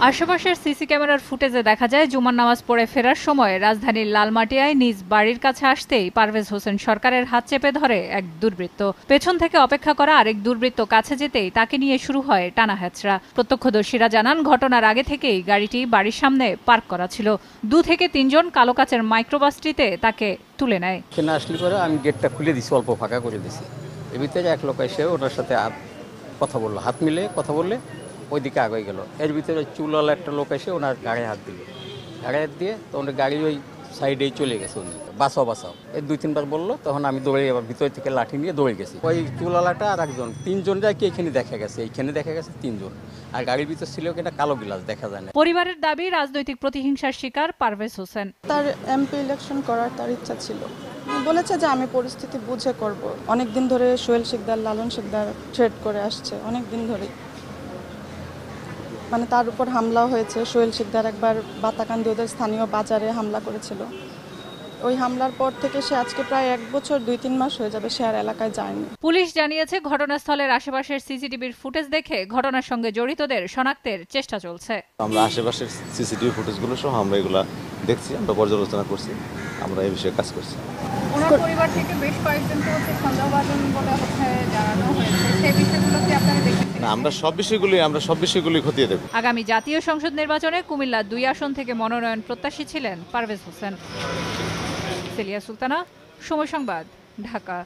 আশেপাশের সিসি ক্যামেরার ফুটেজে দেখা যায় জুমার নামাজ পড়ে ফেরার সময় রাজধানীর লালমাটিয়ায় নিজ বাড়ির কাছে আসতেই পারভেজ হোসেন সরকারের হাত চেপে ধরে এক দুর্বৃত্ত। পেছন থেকে অপেক্ষা করা আরেক দুর্বৃত্ত কাছে যেতেই তাকে নিয়ে শুরু হয় টানা হেঁচড়া। প্রত্যক্ষদর্শীরা জানান, ঘটনার আগে থেকেই গাড়িটি বাড়ির সামনে পার্ক করা ছিল। 2 থেকে 3 জন কালো কাচের মাইক্রোবাসটিতে তাকে তুলে নেয়। এখানে আসলে পরে আমি গেটটা খুলে দিছি, অল্প ফাঁকা করে দিছি। এর ভিতরে এক লোক এসে ওনার সাথে কথা বললো, হাত মিলে কথা বললে ওইদিকে আগে গেল। এর ভিতরে চুলওয়ালা একটা লোক এসে ওনার গাড়ি হাত দিল, গাড়ি হাত দিয়ে তো ওনার গাড়ি ওই সাইডেই চলে গেছে। উনি বাঁচাও বাঁচাও এই 2-3 বার বললো, তখন আমি দৌড়ে আবার ভিতর থেকে লাঠি নিয়ে দৌড়ে গেছি। ওই চুলওয়ালাটা আর একজন, 3 জন যায় কি এখানে দেখা গেছে, এইখানে দেখা গেছে 3 জন। আর গাড়ির ভিতর ছিল কিনা কালো গ্লাস দেখা যায় না। পরিবারের দাবি, রাজনৈতিক প্রতিহিংসার শিকার পারভেজ হোসেন। তার এমপি ইলেকশন করার তার ইচ্ছা ছিল, বলেছে যে আমি পরিস্থিতি বুঝে করব। অনেক দিন ধরে সোহেল শিকদার, লালন শিকদার থ্রেট করে আসছে, অনেক দিন ধরে। মানে তার উপর হামলাও হয়েছে। সোহেল শিকদার একবার বাতাকান্দি ওদের স্থানীয় বাজারে হামলা করেছিল। ওই হামলার পর থেকে সে আজকে প্রায় 1 বছর 2-3 মাস হয়ে যাবে সে আর এলাকায় যায়নি। পুলিশ জানিয়েছে, ঘটনাস্থলের আশেপাশের সিসিটিভির ফুটেজ দেখে ঘটনার সঙ্গে জড়িতদের শনাক্তের চেষ্টা চলছে। আমরা আশেপাশের সিসিটিভি ফুটেজগুলো সহ আমরা এগুলা দেখছি, আমরা পর্যালোচনা করছি, আমরা এই বিষয়ে কাজ করছি। ওনার পরিবার থেকে বেশ কয়েকজনকে সন্দেহভাজন বলে জানানো হয়েছে, সেই বিষয়গুলো কি আপনারা দেখেছেন? না, আমরা সব বিষয়গুলি খতিয়ে দেখব। আগামী জাতীয় সংসদ নির্বাচনে কুমিল্লা 2 আসন থেকে মনোনয়ন প্রত্যাশী ছিলেন পারভেজ হোসেন। সেলিয়া সুলতানা, সময় সংবাদ, ঢাকা।